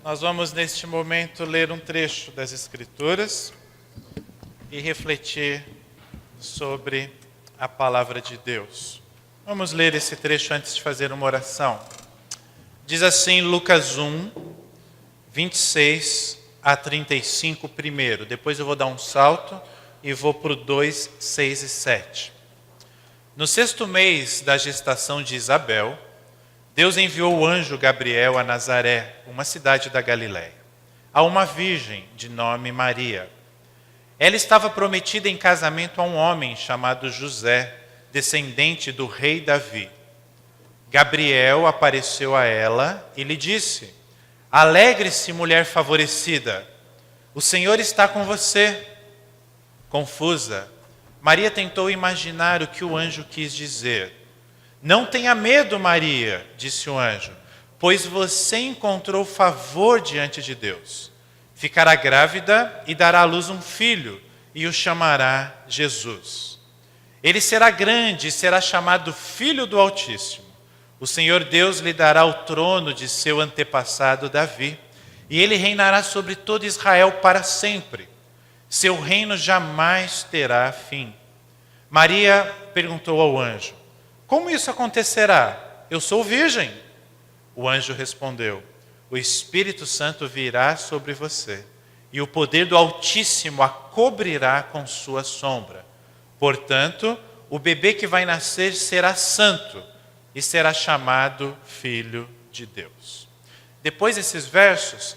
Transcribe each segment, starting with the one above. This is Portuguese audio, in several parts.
Nós vamos neste momento ler um trecho das Escrituras e refletir sobre a palavra de Deus. Vamos ler esse trecho antes de fazer uma oração. Diz assim Lucas 1, 26 a 35 primeiro. Depois eu vou dar um salto e vou para o 2, 6 e 7. No 6º mês da gestação de Isabel, Deus enviou o anjo Gabriel a Nazaré, uma cidade da Galiléia, a uma virgem de nome Maria. Ela estava prometida em casamento a um homem chamado José, descendente do rei Davi. Gabriel apareceu a ela e lhe disse: Alegre-se, mulher favorecida, o Senhor está com você. Confusa, Maria tentou imaginar o que o anjo quis dizer. Não tenha medo, Maria, disse o anjo, pois você encontrou favor diante de Deus. Ficará grávida e dará à luz um filho, e o chamará Jesus. Ele será grande e será chamado Filho do Altíssimo. O Senhor Deus lhe dará o trono de seu antepassado Davi, e ele reinará sobre todo Israel para sempre. Seu reino jamais terá fim. Maria perguntou ao anjo: Como isso acontecerá? Eu sou virgem. O anjo respondeu: O Espírito Santo virá sobre você, e o poder do Altíssimo a cobrirá com sua sombra. Portanto, o bebê que vai nascer será santo e será chamado Filho de Deus. Depois desses versos,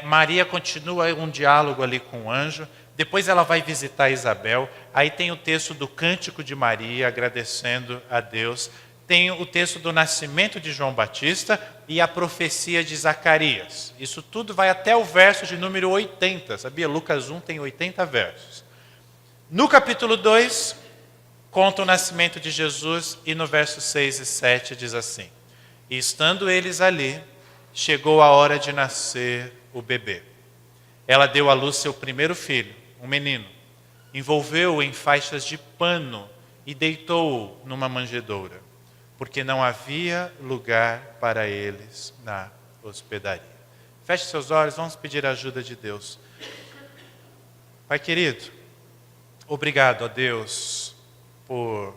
Maria continua um diálogo ali com o anjo. Depois ela vai visitar Isabel. Aí tem o texto do Cântico de Maria, agradecendo a Deus. Tem o texto do nascimento de João Batista e a profecia de Zacarias. Isso tudo vai até o verso de número 80. Sabia? Lucas 1 tem 80 versos. No capítulo 2, conta o nascimento de Jesus e no verso 6 e 7 diz assim: E estando eles ali, chegou a hora de nascer o bebê. Ela deu à luz seu primeiro filho, um menino. Envolveu-o em faixas de pano e deitou-o numa manjedoura, porque não havia lugar para eles na hospedaria. Feche seus olhos, vamos pedir a ajuda de Deus. Pai querido, obrigado a Deus por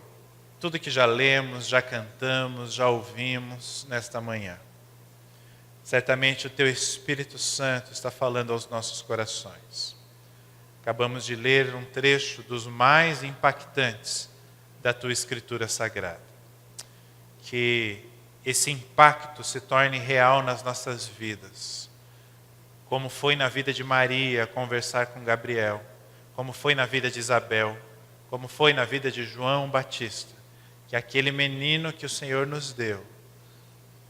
tudo que já lemos, já cantamos, já ouvimos nesta manhã. Certamente o Teu Espírito Santo está falando aos nossos corações. Acabamos de ler um trecho dos mais impactantes da Tua Escritura Sagrada. Que esse impacto se torne real nas nossas vidas. Como foi na vida de Maria conversar com Gabriel. Como foi na vida de Isabel. Como foi na vida de João Batista. Que aquele menino que o Senhor nos deu,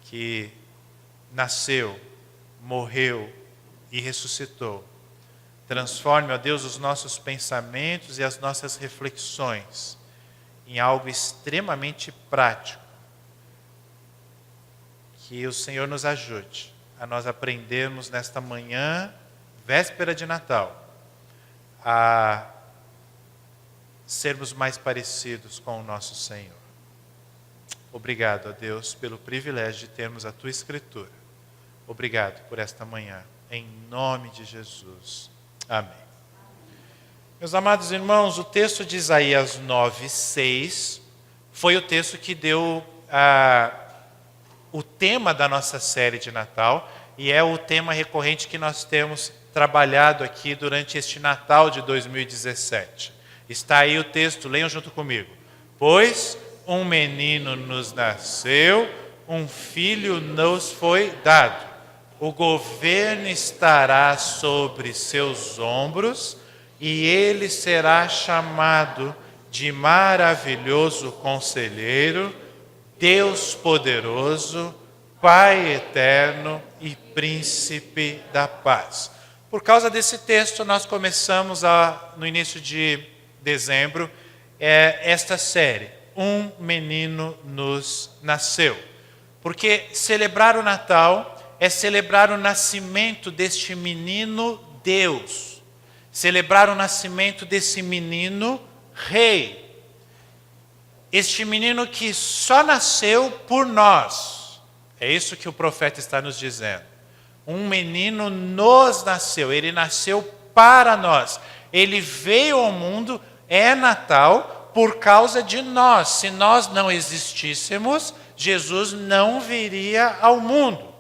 que nasceu, morreu e ressuscitou, transforme, ó Deus, os nossos pensamentos e as nossas reflexões em algo extremamente prático. Que o Senhor nos ajude a nós aprendermos nesta manhã, véspera de Natal, a sermos mais parecidos com o nosso Senhor. Obrigado, ó Deus, pelo privilégio de termos a Tua Escritura. Obrigado por esta manhã, em nome de Jesus. Amém. Meus amados irmãos, o texto de Isaías 9:6 foi o texto que deu o tema da nossa série de Natal e é o tema recorrente que nós temos trabalhado aqui durante este Natal de 2017. Está aí o texto, leiam junto comigo. Pois um menino nos nasceu, um filho nos foi dado. O governo estará sobre seus ombros e ele será chamado de maravilhoso conselheiro, Deus poderoso, Pai eterno e príncipe da paz. Por causa desse texto, nós começamos no início de dezembro esta série. Um menino nos nasceu. Porque celebrar o Natal é celebrar o nascimento deste menino Deus. Celebrar o nascimento desse menino Rei. Este menino que só nasceu por nós. É isso que o profeta está nos dizendo. Um menino nos nasceu, ele nasceu para nós. Ele veio ao mundo, é Natal, por causa de nós. Se nós não existíssemos, Jesus não viria ao mundo.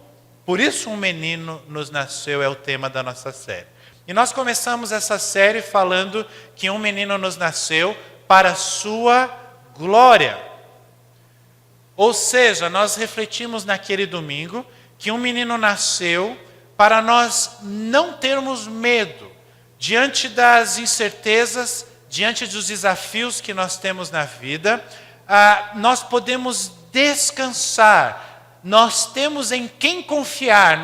Por isso um menino nos nasceu é o tema da nossa série. E nós começamos essa série falando que um menino nos nasceu para a sua glória. Ou seja, nós refletimos naquele domingo que um menino nasceu para nós não termos medo diante das incertezas, diante dos desafios que nós temos na vida. Nós podemos descansar, nós temos em quem confiar.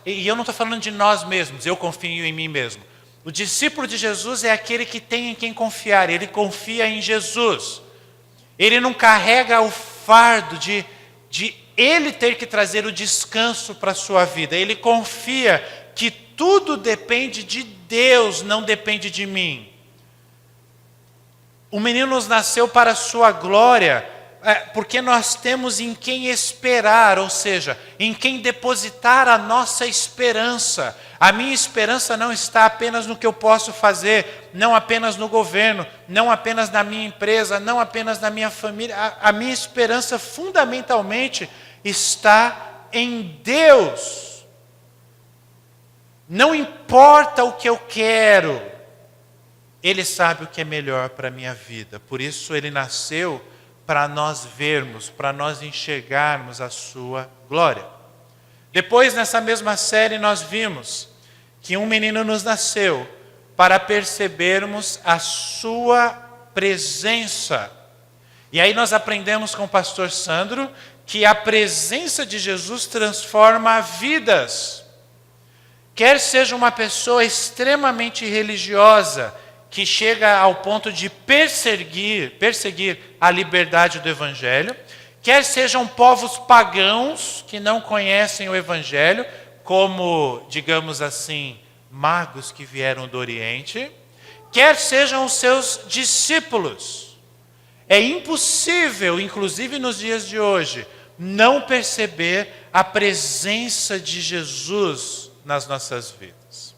E eu não estou falando de nós mesmos, eu confio em mim mesmo. O discípulo de Jesus é aquele que tem em quem confiar, ele confia em Jesus. Ele não carrega o fardo de ele ter que trazer o descanso para a sua vida. Ele confia que tudo depende de Deus, não depende de mim. O menino nos nasceu para a sua glória, porque nós temos em quem esperar, ou seja, em quem depositar a nossa esperança. A minha esperança não está apenas no que eu posso fazer, não apenas no governo, não apenas na minha empresa, não apenas na minha família. A minha esperança fundamentalmente está em Deus. Não importa o que eu quero, Ele sabe o que é melhor para a minha vida. Por isso Ele nasceu para nós vermos, para nós enxergarmos a sua glória. Depois, nessa mesma série, nós vimos que um menino nos nasceu para percebermos a sua presença. E aí nós aprendemos com o pastor Sandro que a presença de Jesus transforma vidas. Quer seja uma pessoa extremamente religiosa, que chega ao ponto de perseguir a liberdade do Evangelho, quer sejam povos pagãos que não conhecem o Evangelho, como, digamos assim, magos que vieram do Oriente, quer sejam os seus discípulos. É impossível, inclusive nos dias de hoje, não perceber a presença de Jesus nas nossas vidas.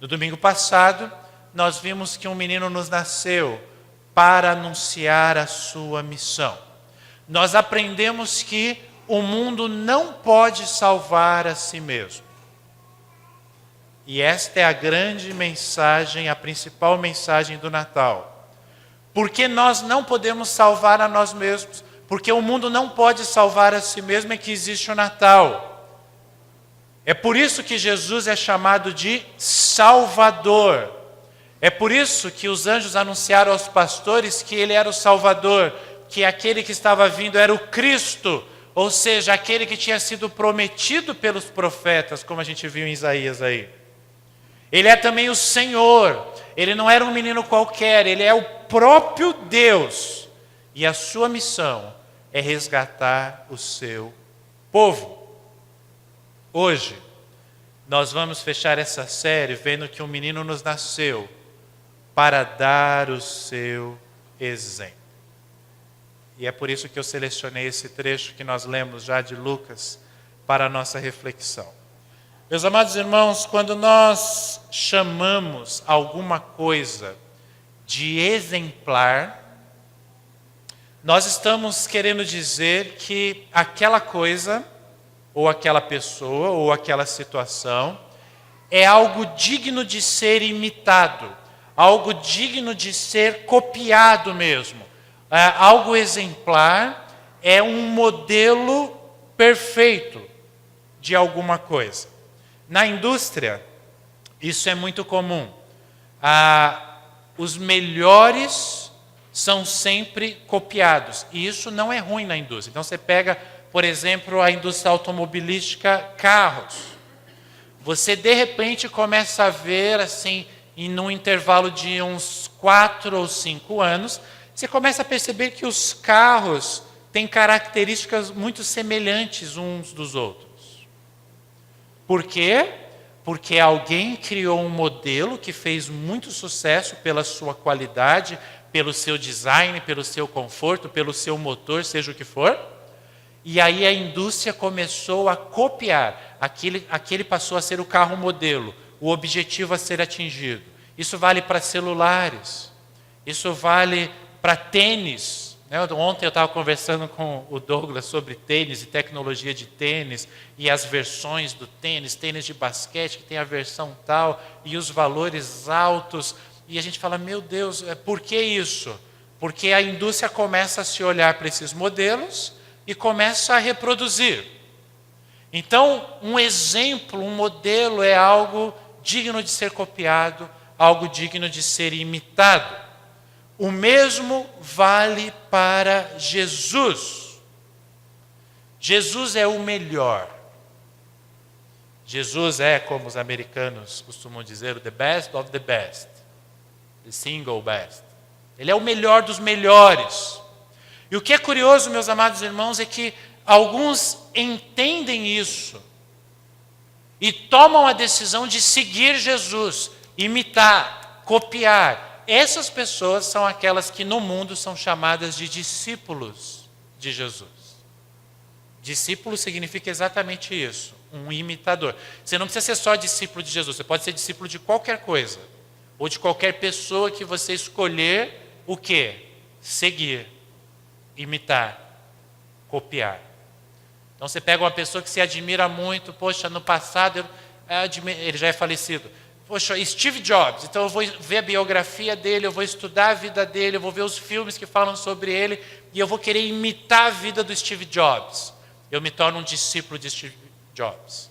No domingo passado, nós vimos que um menino nos nasceu para anunciar a sua missão. Nós aprendemos que o mundo não pode salvar a si mesmo. E esta é a grande mensagem, a principal mensagem do Natal. Porque nós não podemos salvar a nós mesmos, porque o mundo não pode salvar a si mesmo, é que existe o Natal. É por isso que Jesus é chamado de Salvador. É por isso que os anjos anunciaram aos pastores que ele era o Salvador, que aquele que estava vindo era o Cristo, ou seja, aquele que tinha sido prometido pelos profetas, como a gente viu em Isaías aí. Ele é também o Senhor, ele não era um menino qualquer, ele é o próprio Deus. E a sua missão é resgatar o seu povo. Hoje, nós vamos fechar essa série vendo que um menino nos nasceu para dar o seu exemplo. E é por isso que eu selecionei esse trecho que nós lemos já de Lucas para a nossa reflexão. Meus amados irmãos, quando nós chamamos alguma coisa de exemplar, nós estamos querendo dizer que aquela coisa, ou aquela pessoa, ou aquela situação, é algo digno de ser imitado, algo digno de ser copiado mesmo. Algo exemplar é um modelo perfeito de alguma coisa. Na indústria, isso é muito comum. Os melhores são sempre copiados. E isso não é ruim na indústria. Então você pega, por exemplo, a indústria automobilística, carros. Você de repente começa a ver assim, e num intervalo de uns 4 ou 5 anos, você começa a perceber que os carros têm características muito semelhantes uns dos outros. Por quê? Porque alguém criou um modelo que fez muito sucesso pela sua qualidade, pelo seu design, pelo seu conforto, pelo seu motor, seja o que for. E aí a indústria começou a copiar. Aquele passou a ser o carro modelo, o objetivo a ser atingido. Isso vale para celulares, isso vale para tênis. Ontem eu estava conversando com o Douglas sobre tênis e tecnologia de tênis e as versões do tênis de basquete, que tem a versão tal, e os valores altos. E a gente fala, meu Deus, por que isso? Porque a indústria começa a se olhar para esses modelos e começa a reproduzir. Então, um exemplo, um modelo é algo digno de ser copiado, algo digno de ser imitado. O mesmo vale para Jesus. Jesus é o melhor. Jesus é, como os americanos costumam dizer, o the best of the best. The single best. Ele é o melhor dos melhores. E o que é curioso, meus amados irmãos, é que alguns entendem isso e tomam a decisão de seguir Jesus, imitar, copiar. Essas pessoas são aquelas que no mundo são chamadas de discípulos de Jesus. Discípulo significa exatamente isso, um imitador. Você não precisa ser só discípulo de Jesus, você pode ser discípulo de qualquer coisa, ou de qualquer pessoa que você escolher o quê? Seguir, imitar, copiar. Então você pega uma pessoa que se admira muito, poxa, no passado ele já é falecido. Poxa, Steve Jobs, então eu vou ver a biografia dele, eu vou estudar a vida dele, eu vou ver os filmes que falam sobre ele, e eu vou querer imitar a vida do Steve Jobs. Eu me torno um discípulo de Steve Jobs.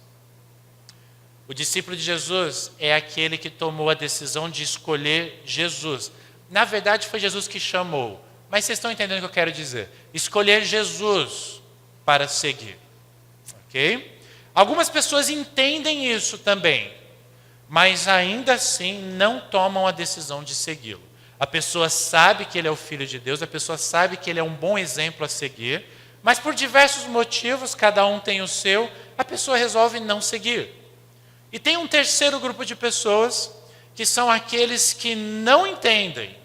O discípulo de Jesus é aquele que tomou a decisão de escolher Jesus. Na verdade, foi Jesus que chamou, mas vocês estão entendendo o que eu quero dizer. Escolher Jesus para seguir. Ok? Algumas pessoas entendem isso também, mas ainda assim não tomam a decisão de segui-lo. A pessoa sabe que ele é o Filho de Deus, a pessoa sabe que ele é um bom exemplo a seguir, mas por diversos motivos, cada um tem o seu, a pessoa resolve não seguir. E tem um terceiro grupo de pessoas, que são aqueles que não entendem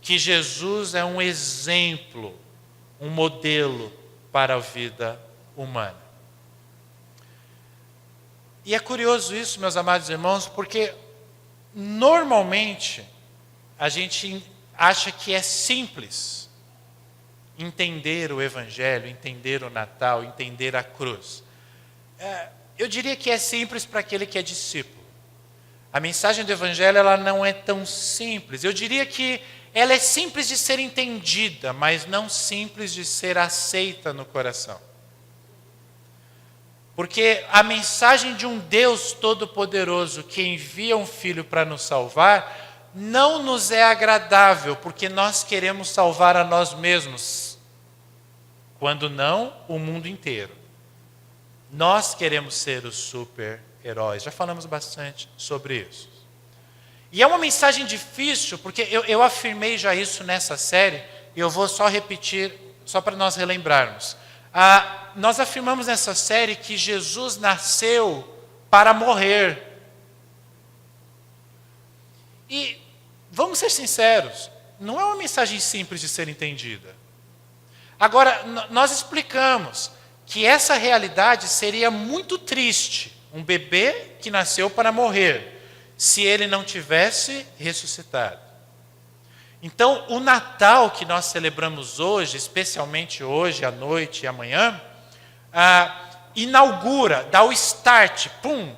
que Jesus é um exemplo, um modelo para a vida humana. E é curioso isso, meus amados irmãos, porque normalmente a gente acha que é simples entender o Evangelho, entender o Natal, entender a cruz. Eu diria que é simples para aquele que é discípulo. A mensagem do Evangelho ela não é tão simples. Eu diria que ela é simples de ser entendida, mas não simples de ser aceita no coração. Porque a mensagem de um Deus Todo-Poderoso que envia um Filho para nos salvar, não nos é agradável, porque nós queremos salvar a nós mesmos, quando não o mundo inteiro. Nós queremos ser os super-heróis, já falamos bastante sobre isso. E é uma mensagem difícil, porque eu afirmei já isso nessa série, e eu vou só repetir, só para nós relembrarmos. Nós afirmamos nessa série que Jesus nasceu para morrer. E, vamos ser sinceros, não é uma mensagem simples de ser entendida. Agora, nós explicamos que essa realidade seria muito triste, um bebê que nasceu para morrer, se ele não tivesse ressuscitado. Então, o Natal que nós celebramos hoje, especialmente hoje, à noite e amanhã, inaugura, dá o start,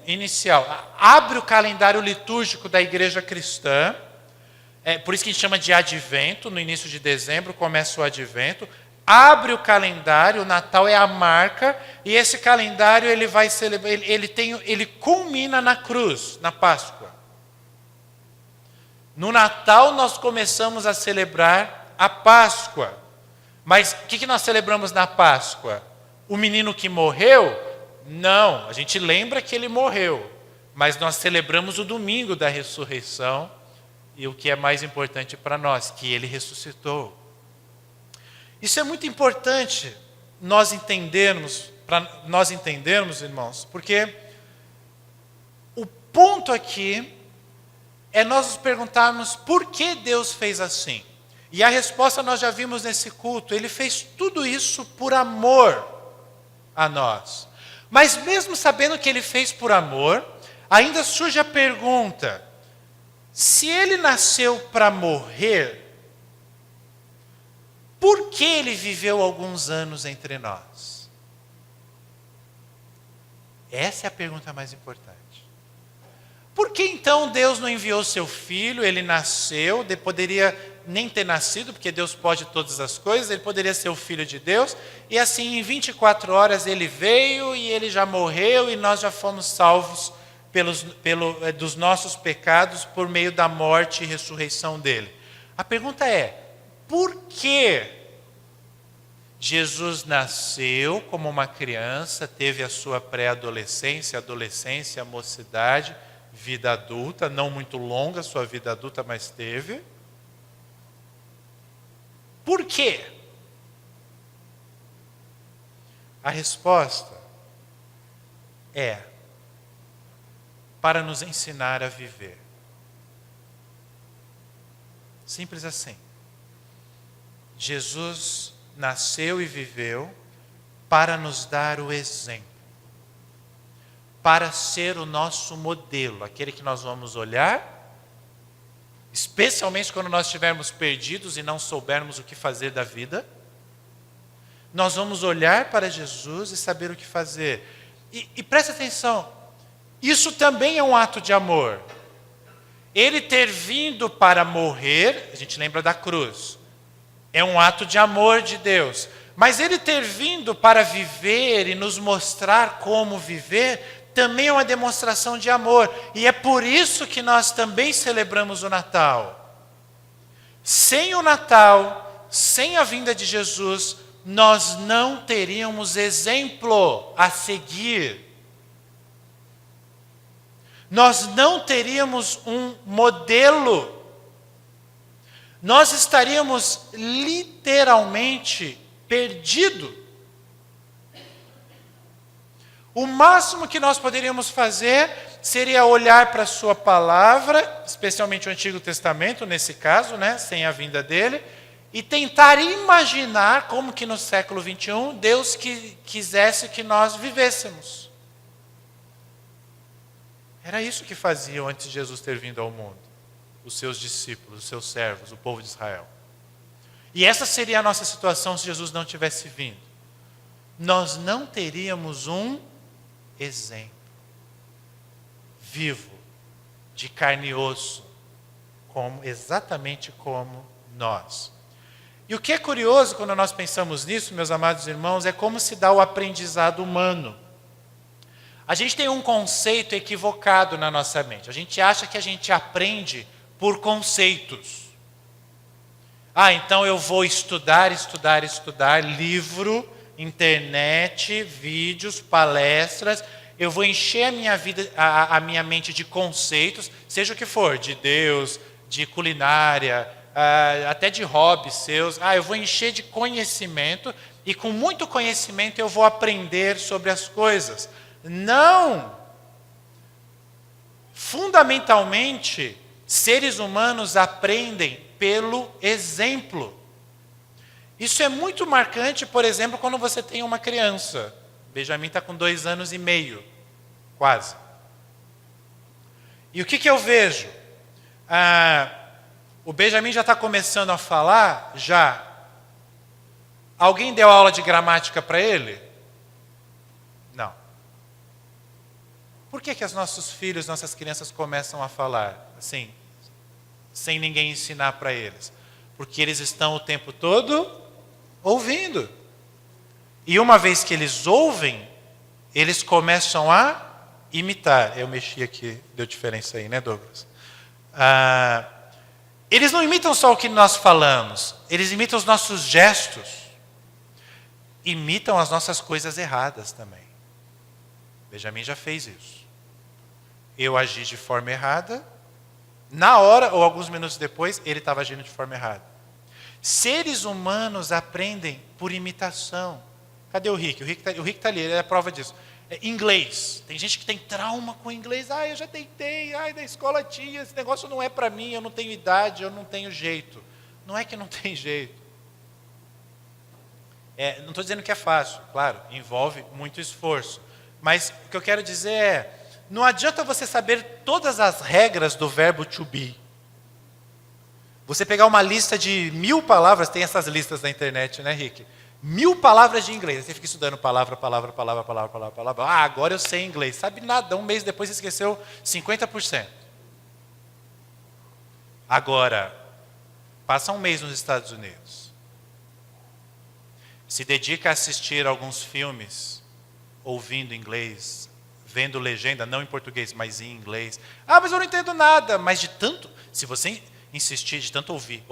inicial, abre o calendário litúrgico da igreja cristã, por isso que a gente chama de advento, no início de dezembro começa o advento, abre o calendário, o Natal é a marca, e esse calendário ele vai celebrar, ele culmina na cruz, na Páscoa. No Natal nós começamos a celebrar a Páscoa. Mas o que nós celebramos na Páscoa? O menino que morreu? Não, a gente lembra que ele morreu. Mas nós celebramos o domingo da ressurreição. E o que é mais importante para nós, que ele ressuscitou. Isso é muito importante nós entendermos, irmãos, porque o ponto aqui é nós nos perguntarmos por que Deus fez assim. E a resposta nós já vimos nesse culto. Ele fez tudo isso por amor. a nós. Mas mesmo sabendo que ele fez por amor, ainda surge a pergunta: se ele nasceu para morrer, por que ele viveu alguns anos entre nós? Essa é a pergunta mais importante. Por que então Deus não enviou seu filho? Ele nasceu, poderia nem ter nascido, porque Deus pode todas as coisas, ele poderia ser o filho de Deus, e assim em 24 horas ele veio e ele já morreu e nós já fomos salvos dos nossos pecados por meio da morte e ressurreição dele. A pergunta é: por que Jesus nasceu como uma criança, teve a sua pré-adolescência, adolescência, mocidade, vida adulta, não muito longa a sua vida adulta, mas teve? Por quê? A resposta é para nos ensinar a viver. Simples assim. Jesus nasceu e viveu para nos dar o exemplo, para ser o nosso modelo, aquele que nós vamos olhar, especialmente quando nós estivermos perdidos e não soubermos o que fazer da vida. Nós vamos olhar para Jesus e saber o que fazer. E presta atenção, isso também é um ato de amor. Ele ter vindo para morrer, a gente lembra da cruz, é um ato de amor de Deus. Mas ele ter vindo para viver e nos mostrar como viver, também é uma demonstração de amor. E é por isso que nós também celebramos o Natal. Sem o Natal, sem a vinda de Jesus, nós não teríamos exemplo a seguir. Nós não teríamos um modelo. Nós estaríamos literalmente perdidos. O máximo que nós poderíamos fazer seria olhar para a sua palavra, especialmente o Antigo Testamento, nesse caso, né, sem a vinda dele, e tentar imaginar como que no século 21 Deus quisesse que nós vivêssemos. Era isso que faziam antes de Jesus ter vindo ao mundo, os seus discípulos, os seus servos, o povo de Israel. E essa seria a nossa situação se Jesus não tivesse vindo. Nós não teríamos um exemplo vivo, de carne e osso, exatamente como nós. E o que é curioso quando nós pensamos nisso, meus amados irmãos, é como se dá o aprendizado humano. A gente tem um conceito equivocado na nossa mente. A gente acha que a gente aprende por conceitos. Então eu vou estudar livro, internet, vídeos, palestras, eu vou encher a minha vida, a minha mente de conceitos, seja o que for, de Deus, de culinária, até de hobbies seus. Eu vou encher de conhecimento, e com muito conhecimento eu vou aprender sobre as coisas. Não! Fundamentalmente, seres humanos aprendem pelo exemplo. Isso é muito marcante, por exemplo, quando você tem uma criança. Benjamin está com 2 anos e meio, quase. E o que eu vejo? O Benjamin já está começando a falar, já. Alguém deu aula de gramática para ele? Não. Por que os nossos filhos, nossas crianças começam a falar assim, sem ninguém ensinar para eles? Porque eles estão o tempo todo ouvindo. E uma vez que eles ouvem, eles começam a imitar. Eu mexi aqui, deu diferença aí, né, Douglas? Eles não imitam só o que nós falamos, eles imitam os nossos gestos, imitam as nossas coisas erradas também. Benjamin já fez isso. Eu agi de forma errada, na hora ou alguns minutos depois, ele estava agindo de forma errada. Seres humanos aprendem por imitação. Cadê o Rick? O Rick está ali, ele é a prova disso. Inglês. Tem gente que tem trauma com inglês. Eu já tentei, na escola tinha, esse negócio não é para mim, eu não tenho idade, eu não tenho jeito. Não é que não tem jeito. Não estou dizendo que é fácil, claro, envolve muito esforço. Mas o que eu quero dizer é, não adianta você saber todas as regras do verbo to be. Você pegar uma lista de 1000 palavras, tem essas listas na internet, né, Rick? 1000 palavras de inglês. Você fica estudando palavra. Ah, agora eu sei inglês. Sabe nada, um mês depois você esqueceu 50%. Agora, passa um mês nos Estados Unidos. Se dedica a assistir alguns filmes, ouvindo inglês, vendo legenda, não em português, mas em inglês. Ah, mas eu não entendo nada. Mas de tanto, se você insistir, de tanto ouvir,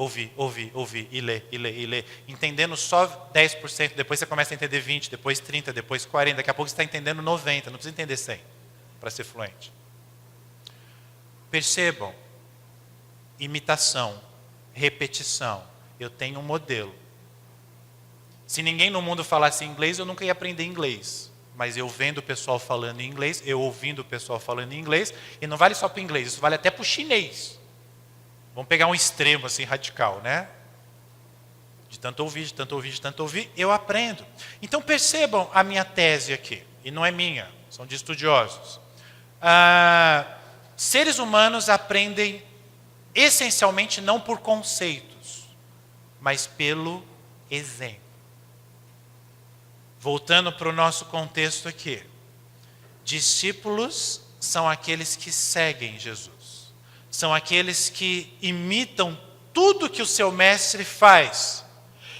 e ler, entendendo só 10%, depois você começa a entender 20%, depois 30%, depois 40%, daqui a pouco você está entendendo 90%, não precisa entender 100% para ser fluente. Percebam, imitação, repetição. Eu tenho um modelo. Se ninguém no mundo falasse inglês, eu nunca ia aprender inglês. Mas eu vendo o pessoal falando inglês, eu ouvindo o pessoal falando inglês, e não vale só para o inglês, isso vale até para o chinês. Vamos pegar um extremo assim radical, né? De tanto ouvir, eu aprendo. Então percebam a minha tese aqui, e não é minha, são de estudiosos. Seres humanos aprendem essencialmente não por conceitos, mas pelo exemplo. Voltando para o nosso contexto aqui. Discípulos são aqueles que seguem Jesus. São aqueles que imitam tudo que o seu mestre faz.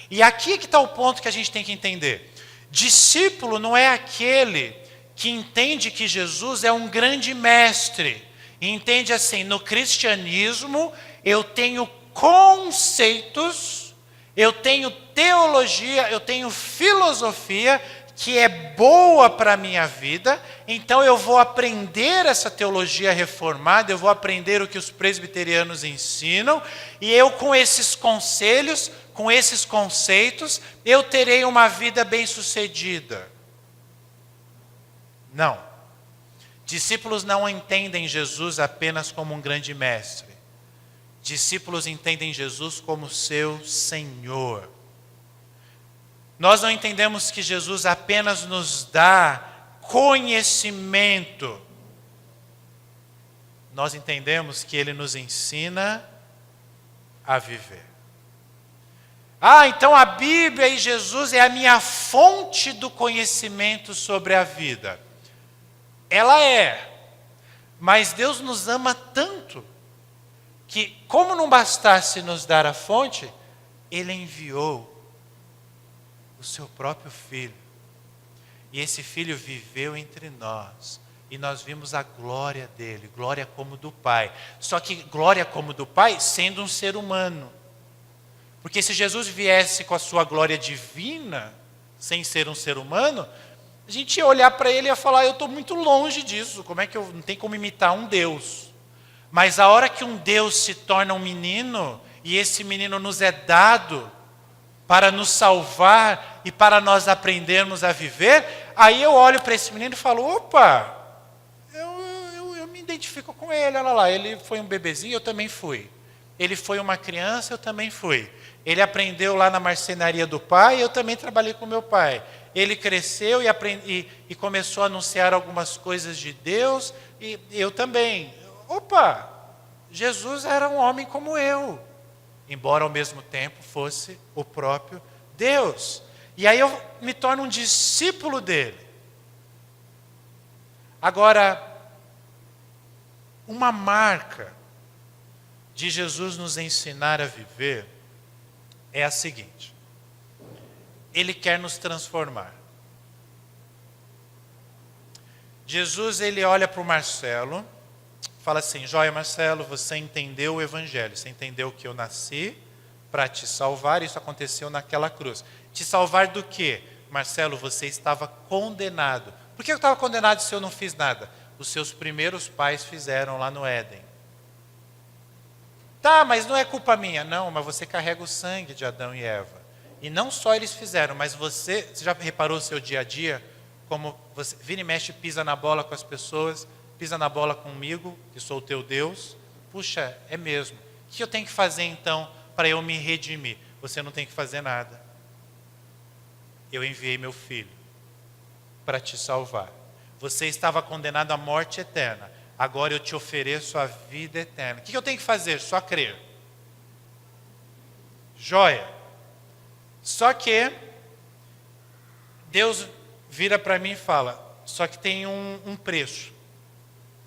E aqui que está o ponto que a gente tem que entender. Discípulo não é aquele que entende que Jesus é um grande mestre. E entende assim, no cristianismo eu tenho conceitos, eu tenho teologia, eu tenho filosofia que é boa para a minha vida, então eu vou aprender essa teologia reformada, eu vou aprender o que os presbiterianos ensinam, e eu com esses conselhos, com esses conceitos, eu terei uma vida bem-sucedida. Não. Discípulos não entendem Jesus apenas como um grande mestre. Discípulos entendem Jesus como seu Senhor. Nós não entendemos que Jesus apenas nos dá conhecimento. Nós entendemos que Ele nos ensina a viver. Então a Bíblia e Jesus é a minha fonte do conhecimento sobre a vida. Ela é. Mas Deus nos ama tanto que, como não bastasse nos dar a fonte, Ele enviou o seu próprio Filho. E esse Filho viveu entre nós. E nós vimos a glória dele, glória como do Pai. Só que glória como do Pai, sendo um ser humano. Porque se Jesus viesse com a sua glória divina, sem ser um ser humano, a gente ia olhar para ele e ia falar, eu estou muito longe disso, como é que eu não tem como imitar um Deus? Mas a hora que um Deus se torna um menino, e esse menino nos é dado para nos salvar e para nós aprendermos a viver, aí eu olho para esse menino e falo, opa, eu me identifico com ele, olha lá, ele foi um bebezinho, eu também fui. Ele foi uma criança, eu também fui. Ele aprendeu lá na marcenaria do pai, eu também trabalhei com meu pai. Ele cresceu e começou a anunciar algumas coisas de Deus, e eu também. Opa, Jesus era um homem como eu, embora ao mesmo tempo fosse o próprio Deus. E aí eu me torno um discípulo dele. Agora, uma marca de Jesus nos ensinar a viver é a seguinte: Ele quer nos transformar. Jesus, ele olha para o Marcelo, fala assim, joia Marcelo, você entendeu o Evangelho, você entendeu que eu nasci para te salvar, isso aconteceu naquela cruz. Te salvar do quê? Marcelo, você estava condenado. Por que eu estava condenado se eu não fiz nada? Os seus primeiros pais fizeram lá no Éden. Tá, mas não é culpa minha. Não, mas você carrega o sangue de Adão e Eva. E não só eles fizeram, mas você já reparou o seu dia a dia? Como você vira e mexe, pisa na bola com as pessoas, pisa na bola comigo, que sou o teu Deus. Puxa, é mesmo. O que eu tenho que fazer então para eu me redimir? Você não tem que fazer nada. eu enviei meu filho para te salvar. Você estava condenado à morte eterna. Agora eu te ofereço a vida eterna. O que eu tenho que fazer? Só crer. Joia. Só que Deus vira para mim e fala, só que tem um preço.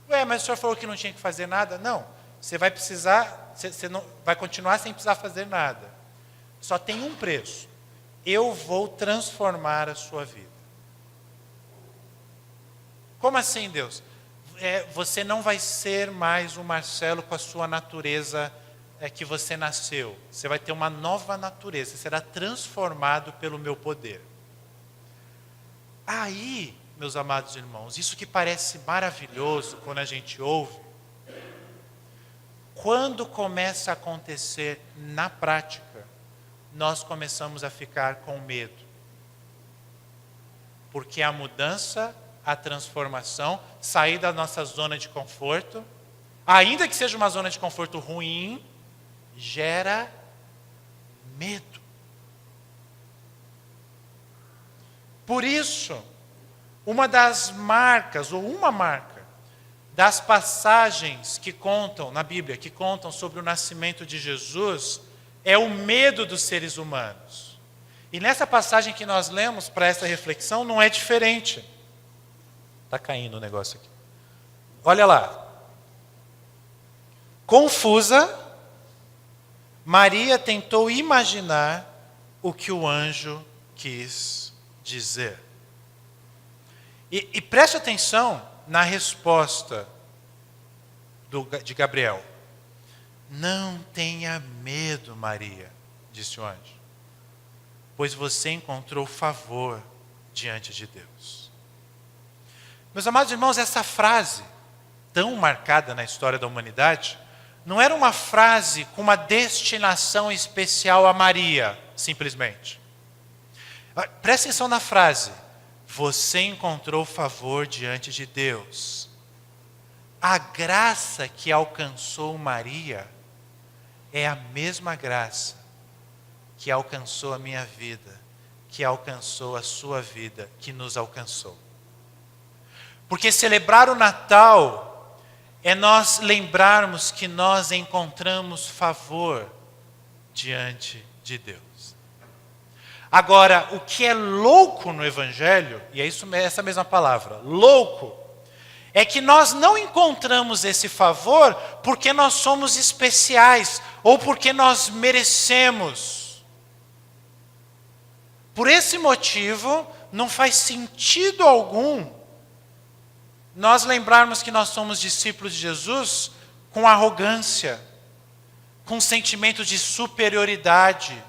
Ué, mas o senhor falou que não tinha que fazer nada? Não. Você vai precisar, você não, vai continuar sem precisar fazer nada. Só tem um preço. Eu vou transformar a sua vida. Como assim, Deus? Você não vai ser mais o Marcelo com a sua natureza que você nasceu. Você vai ter uma nova natureza. Você será transformado pelo meu poder. Aí, meus amados irmãos, isso que parece maravilhoso quando a gente ouve, quando começa a acontecer na prática, nós começamos a ficar com medo. Porque a mudança, a transformação, sair da nossa zona de conforto, ainda que seja uma zona de conforto ruim, gera medo. Por isso, uma das marcas, ou uma marca, das passagens que contam, na Bíblia, que contam sobre o nascimento de Jesus, é o medo dos seres humanos. E nessa passagem que nós lemos para essa reflexão, não é diferente. Está caindo o negócio aqui. Olha lá. Confusa, Maria tentou imaginar o que o anjo quis dizer. E preste atenção na resposta de Gabriel. Não tenha medo, Maria, disse o anjo, pois você encontrou favor diante de Deus. Meus amados irmãos, essa frase, tão marcada na história da humanidade, não era uma frase com uma destinação especial a Maria, simplesmente. Presta atenção na frase. Você encontrou favor diante de Deus. A graça que alcançou Maria é a mesma graça que alcançou a minha vida, que alcançou a sua vida, que nos alcançou. Porque celebrar o Natal é nós lembrarmos que nós encontramos favor diante de Deus. Agora, o que é louco no Evangelho, e é essa mesma palavra, louco, é que nós não encontramos esse favor porque nós somos especiais, ou porque nós merecemos. Por esse motivo, não faz sentido algum nós lembrarmos que nós somos discípulos de Jesus com arrogância, com sentimento de superioridade,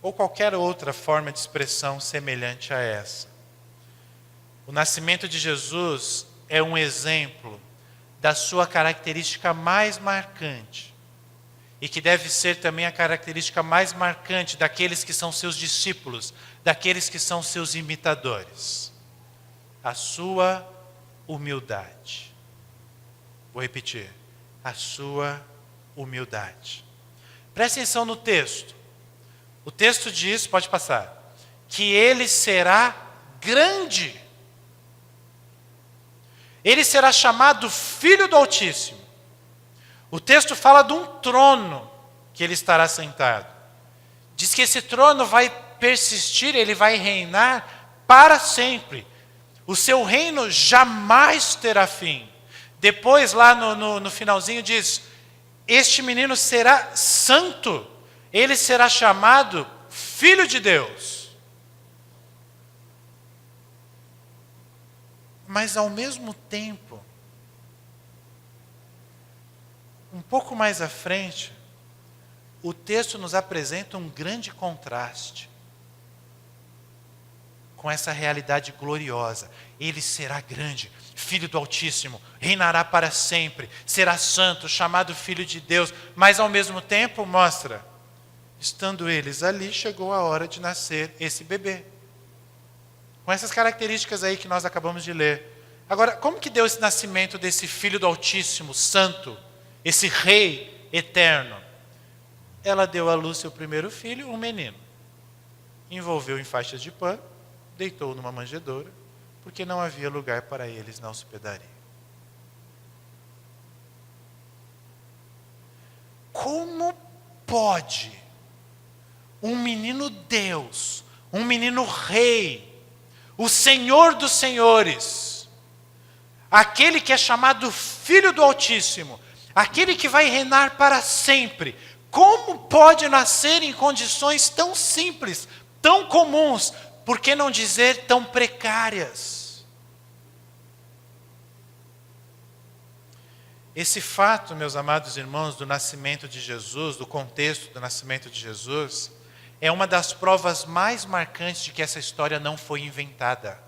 ou qualquer outra forma de expressão semelhante a essa. O nascimento de Jesus é um exemplo da sua característica mais marcante, e que deve ser também a característica mais marcante daqueles que são seus discípulos, daqueles que são seus imitadores. A sua humildade. Vou repetir. A sua humildade. Preste atenção no texto. O texto diz, pode passar, que ele será grande. Ele será chamado Filho do Altíssimo. O texto fala de um trono que ele estará sentado. Diz que esse trono vai persistir, ele vai reinar para sempre. O seu reino jamais terá fim. Depois, lá no finalzinho, diz, este menino será santo. Ele será chamado Filho de Deus. Mas ao mesmo tempo, um pouco mais à frente, o texto nos apresenta um grande contraste com essa realidade gloriosa. Ele será grande, Filho do Altíssimo, reinará para sempre, será santo, chamado Filho de Deus, mas ao mesmo tempo mostra, estando eles ali, chegou a hora de nascer esse bebê. Com essas características aí que nós acabamos de ler. Agora, como que deu esse nascimento desse Filho do Altíssimo, santo, esse Rei eterno? Ela deu à luz seu primeiro filho, um menino. envolveu em faixas de pano, deitou numa manjedoura, porque não havia lugar para eles na hospedaria. Como pode um menino Deus, um menino rei, o Senhor dos Senhores, aquele que é chamado Filho do Altíssimo, aquele que vai reinar para sempre, como pode nascer em condições tão simples, tão comuns, por que não dizer tão precárias? Esse fato, meus amados irmãos, do nascimento de Jesus, do contexto do nascimento de Jesus, é uma das provas mais marcantes de que essa história não foi inventada.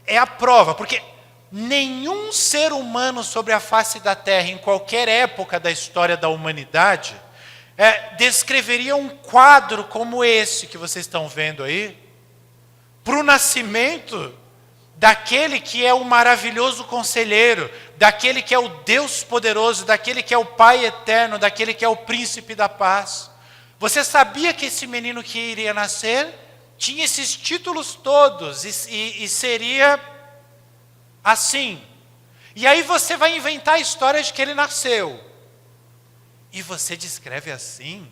É a prova, porque nenhum ser humano sobre a face da Terra, em qualquer época da história da humanidade, descreveria um quadro como esse que vocês estão vendo aí, para o nascimento daquele que é o maravilhoso conselheiro, daquele que é o Deus poderoso, daquele que é o Pai eterno, daquele que é o príncipe da paz. Você sabia que esse menino que iria nascer tinha esses títulos todos e seria assim? E aí você vai inventar a história de que ele nasceu. E você descreve assim?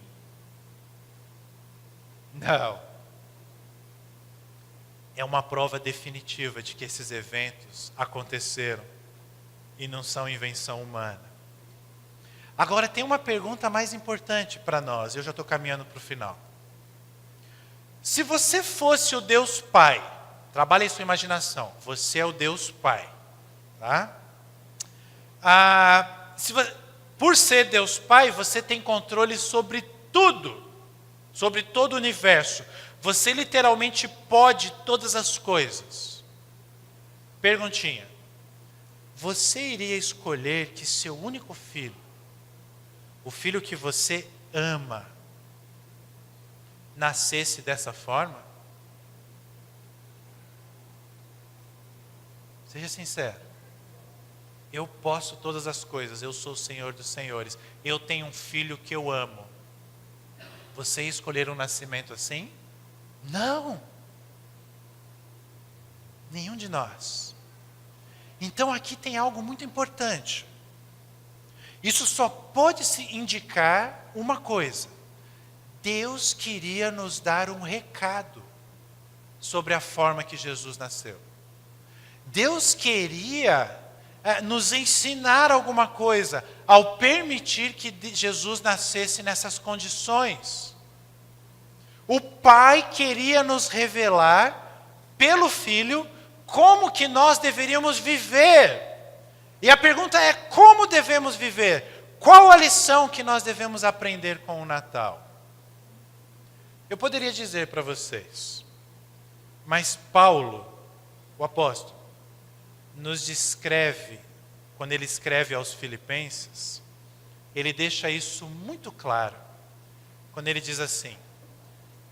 Não. É uma prova definitiva de que esses eventos aconteceram e não são invenção humana. Agora tem uma pergunta mais importante para nós, eu já estou caminhando para o final. Se você fosse o Deus Pai, trabalhe em sua imaginação, você é o Deus Pai, tá? Por ser Deus Pai, você tem controle sobre tudo, sobre todo o universo. Você literalmente pode todas as coisas. Perguntinha. Você iria escolher que seu único filho, o filho que você ama, nascesse dessa forma? Seja sincero. Eu posso todas as coisas, eu sou o Senhor dos Senhores. Eu tenho um filho que eu amo. Você ia escolher um nascimento assim? Não. Nenhum de nós. Então aqui tem algo muito importante. Isso só pode se indicar uma coisa. Deus queria nos dar um recado sobre a forma que Jesus nasceu. Deus queria nos ensinar alguma coisa ao permitir que Jesus nascesse nessas condições. O Pai queria nos revelar, pelo Filho, como que nós deveríamos viver. E a pergunta é, como devemos viver? Qual a lição que nós devemos aprender com o Natal? Eu poderia dizer para vocês, mas Paulo, o apóstolo, nos descreve, quando ele escreve aos Filipenses, ele deixa isso muito claro, quando ele diz assim: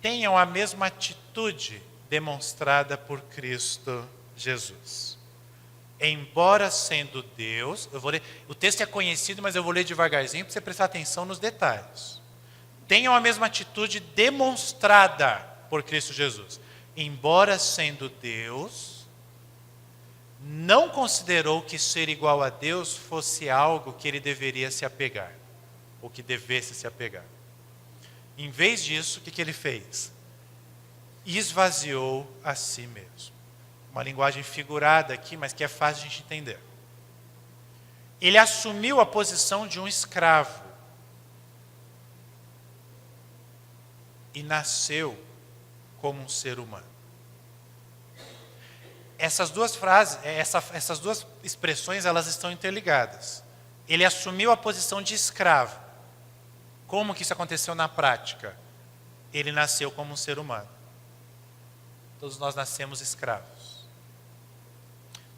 tenham a mesma atitude demonstrada por Cristo Jesus. Embora sendo Deus, o texto é conhecido, mas eu vou ler devagarzinho para você prestar atenção nos detalhes. Tenham a mesma atitude demonstrada por Cristo Jesus. Embora sendo Deus, não considerou que ser igual a Deus fosse algo que ele deveria se apegar, ou que devesse se apegar. Em vez disso, o que ele fez? Esvaziou a si mesmo. Uma linguagem figurada aqui, mas que é fácil de a gente entender. Ele assumiu a posição de um escravo e nasceu como um ser humano. Essas duas frases, essas duas expressões, elas estão interligadas. Ele assumiu a posição de escravo. Como que isso aconteceu na prática? Ele nasceu como um ser humano. Todos nós nascemos escravos.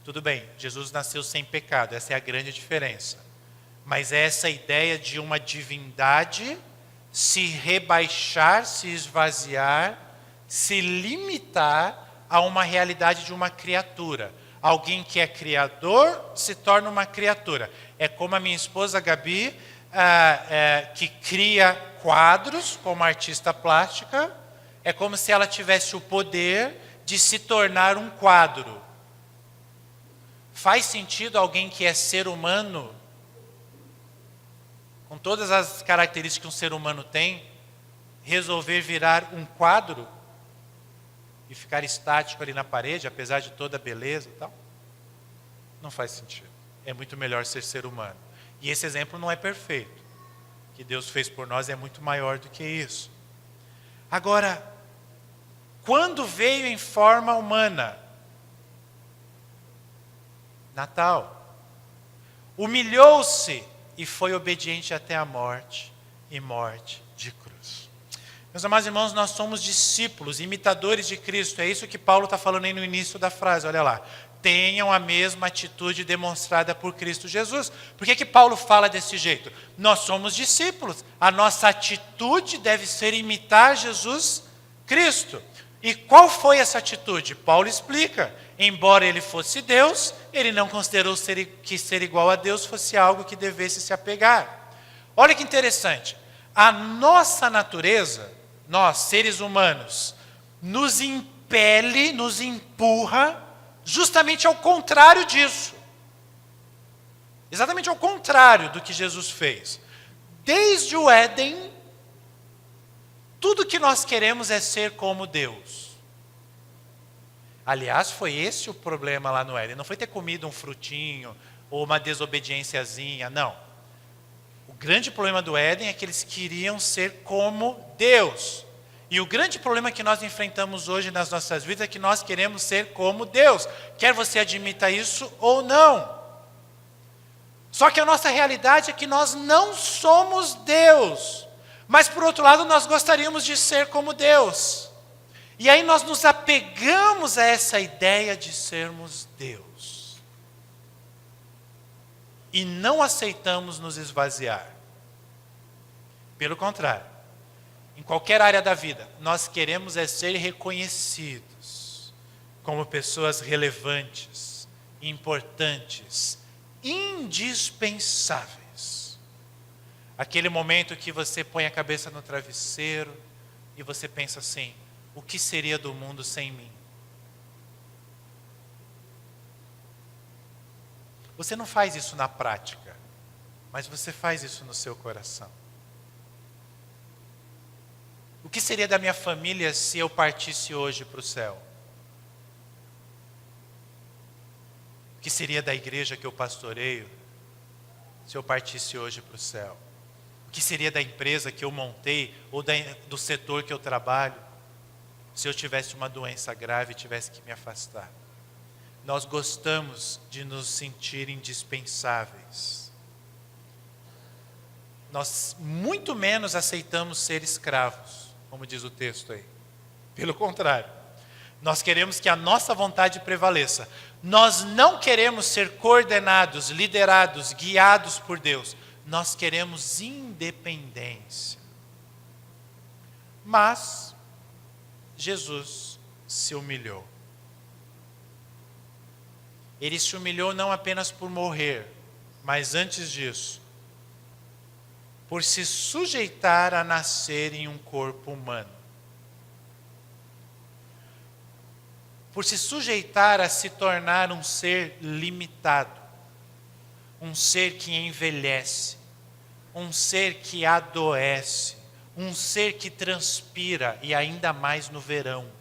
Tudo bem, Jesus nasceu sem pecado, essa é a grande diferença. Mas é essa ideia de uma divindade se rebaixar, se esvaziar, se limitar a uma realidade de uma criatura. Alguém que é criador se torna uma criatura. É como a minha esposa Gabi que cria quadros como artista plástica, é como se ela tivesse o poder de se tornar um quadro. Faz sentido alguém que é ser humano, com todas as características que um ser humano tem, resolver virar um quadro e ficar estático ali na parede, apesar de toda a beleza e tal? Não faz sentido. É muito melhor ser humano. E esse exemplo não é perfeito. O que Deus fez por nós é muito maior do que isso. Agora, quando veio em forma humana? Natal. Humilhou-se e foi obediente até a morte, e morte de cruz. Meus amados irmãos, nós somos discípulos, imitadores de Cristo. É isso que Paulo está falando aí no início da frase, olha lá. Tenham a mesma atitude demonstrada por Cristo Jesus. Por que Paulo fala desse jeito? Nós somos discípulos. A nossa atitude deve ser imitar Jesus Cristo. E qual foi essa atitude? Paulo explica. Embora ele fosse Deus, ele não considerou que ser igual a Deus fosse algo que devesse se apegar. Olha que interessante. A nossa natureza, nós, seres humanos, nos impele, nos empurra, justamente ao contrário disso. Exatamente ao contrário do que Jesus fez. Desde o Éden, tudo que nós queremos é ser como Deus. Aliás, foi esse o problema lá no Éden. Não foi ter comido um frutinho ou uma desobediênciazinha, não. O grande problema do Éden é que eles queriam ser como Deus. E o grande problema que nós enfrentamos hoje nas nossas vidas é que nós queremos ser como Deus. Quer você admita isso ou não. Só que a nossa realidade é que nós não somos Deus. Mas, por outro lado, nós gostaríamos de ser como Deus. E aí nós nos apegamos a essa ideia de sermos Deus. E não aceitamos nos esvaziar. Pelo contrário, em qualquer área da vida, nós queremos é ser reconhecidos como pessoas relevantes, importantes, indispensáveis. Aquele momento que você põe a cabeça no travesseiro e você pensa assim: o que seria do mundo sem mim? Você não faz isso na prática, mas você faz isso no seu coração. O que seria da minha família se eu partisse hoje para o céu? O que seria da igreja que eu pastoreio se eu partisse hoje para o céu? O que seria da empresa que eu montei ou do setor que eu trabalho se eu tivesse uma doença grave e tivesse que me afastar? Nós gostamos de nos sentir indispensáveis. Nós muito menos aceitamos ser escravos, como diz o texto aí. Pelo contrário, nós queremos que a nossa vontade prevaleça. Nós não queremos ser coordenados, liderados, guiados por Deus. Nós queremos independência. Mas Jesus se humilhou. Ele se humilhou não apenas por morrer, mas antes disso, por se sujeitar a nascer em um corpo humano. Por se sujeitar a se tornar um ser limitado, um ser que envelhece, um ser que adoece, um ser que transpira, e ainda mais no verão.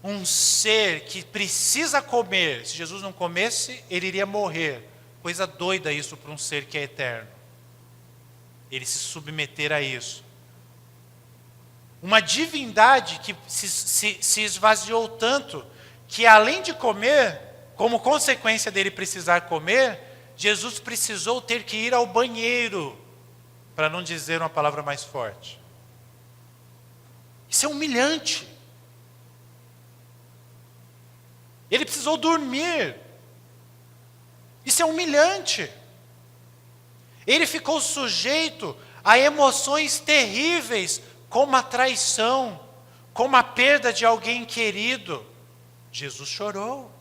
Um ser que precisa comer. Se Jesus não comesse, ele iria morrer. Coisa doida isso para um ser que é eterno. Ele se submeter a isso. Uma divindade que se esvaziou tanto, que além de comer, como consequência dele precisar comer, Jesus precisou ter que ir ao banheiro, para não dizer uma palavra mais forte. Isso é humilhante. Ele precisou dormir. Isso é humilhante. Ele ficou sujeito a emoções terríveis, como a traição, como a perda de alguém querido. Jesus chorou,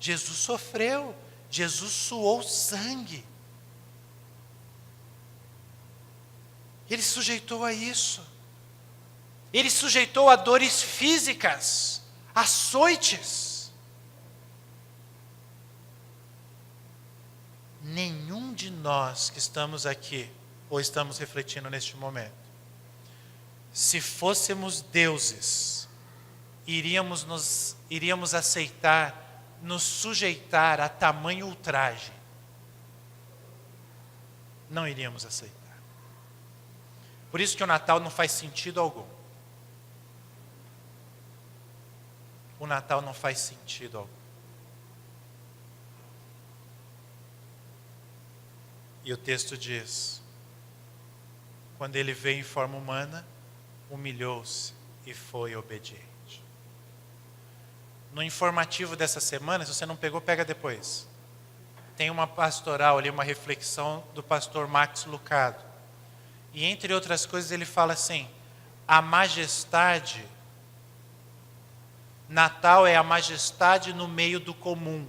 Jesus sofreu, Jesus suou sangue. Ele se sujeitou a isso. Ele se sujeitou a dores físicas, açoites. Nenhum de nós que estamos aqui, ou estamos refletindo neste momento, se fôssemos deuses, iríamos aceitar, nos sujeitar a tamanho ultraje. Não iríamos aceitar. Por isso que o Natal não faz sentido algum. O Natal não faz sentido algum. E o texto diz: quando ele veio em forma humana, humilhou-se e foi obediente. No informativo dessa semana, se você não pegou, pega depois. Tem uma pastoral ali, uma reflexão do pastor Max Lucado. E entre outras coisas ele fala assim: a majestade, Natal é a majestade no meio do comum.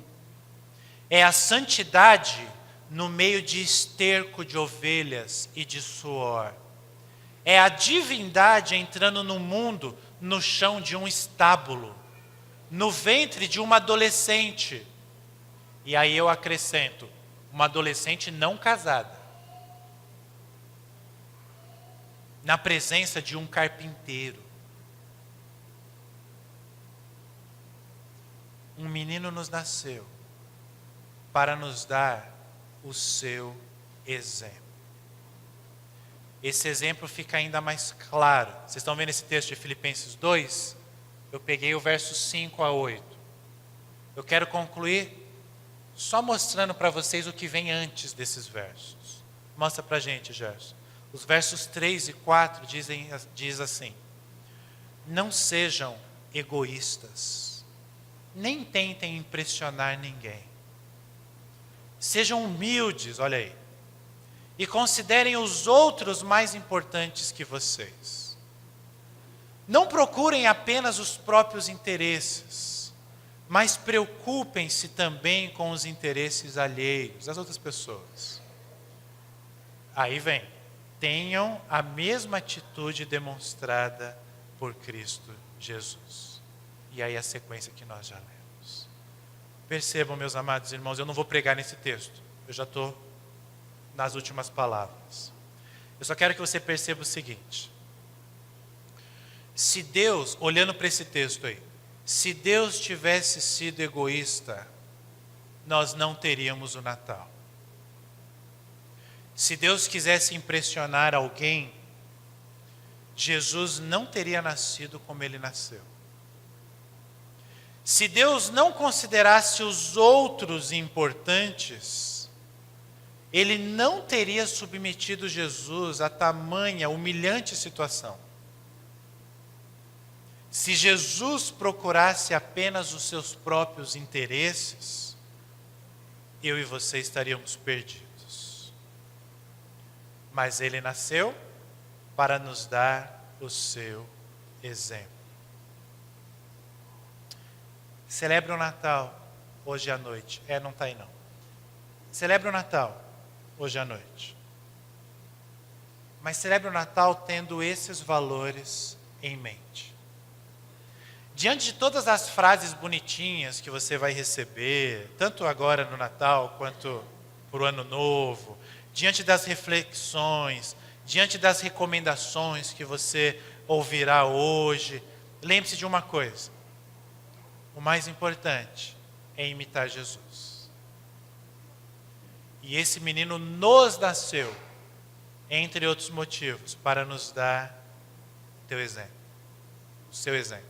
É a santidade no meio de esterco de ovelhas e de suor. É a divindade entrando no mundo no chão de um estábulo, no ventre de uma adolescente. E aí eu acrescento, uma adolescente não casada, na presença de um carpinteiro. Um menino nos nasceu para nos dar o seu exemplo. Esse exemplo fica ainda mais claro. Vocês estão vendo esse texto de Filipenses 2? Eu peguei o verso 5 a 8. Eu quero concluir só mostrando para vocês o que vem antes desses versos. Mostra para a gente, Gerson. Os versos 3 e 4 diz assim: não sejam egoístas, nem tentem impressionar ninguém. Sejam humildes, olha aí, e considerem os outros mais importantes que vocês. Não procurem apenas os próprios interesses, mas preocupem-se também com os interesses alheios das outras pessoas. Aí vem, tenham a mesma atitude demonstrada por Cristo Jesus. E aí a sequência que nós já lemos. Percebam, meus amados irmãos, eu não vou pregar nesse texto, eu já estou nas últimas palavras. Eu só quero que você perceba o seguinte: se Deus, olhando para esse texto aí, se Deus tivesse sido egoísta, nós não teríamos o Natal. Se Deus quisesse impressionar alguém, Jesus não teria nascido como ele nasceu. Se Deus não considerasse os outros importantes, ele não teria submetido Jesus a tamanha humilhante situação. Se Jesus procurasse apenas os seus próprios interesses, eu e você estaríamos perdidos. Mas ele nasceu para nos dar o seu exemplo. Celebre o Natal hoje à noite. Não está aí não. Celebre o Natal hoje à noite. Mas celebre o Natal tendo esses valores em mente. Diante de todas as frases bonitinhas que você vai receber, tanto agora no Natal quanto para o Ano Novo, diante das reflexões, diante das recomendações que você ouvirá hoje, lembre-se de uma coisa: o mais importante é imitar Jesus. E esse menino nos nasceu, entre outros motivos, para nos dar teu exemplo, o seu exemplo.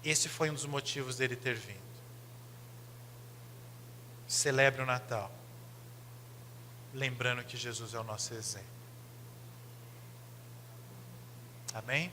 Esse foi um dos motivos dele ter vindo. Celebre o Natal, lembrando que Jesus é o nosso exemplo. Amém?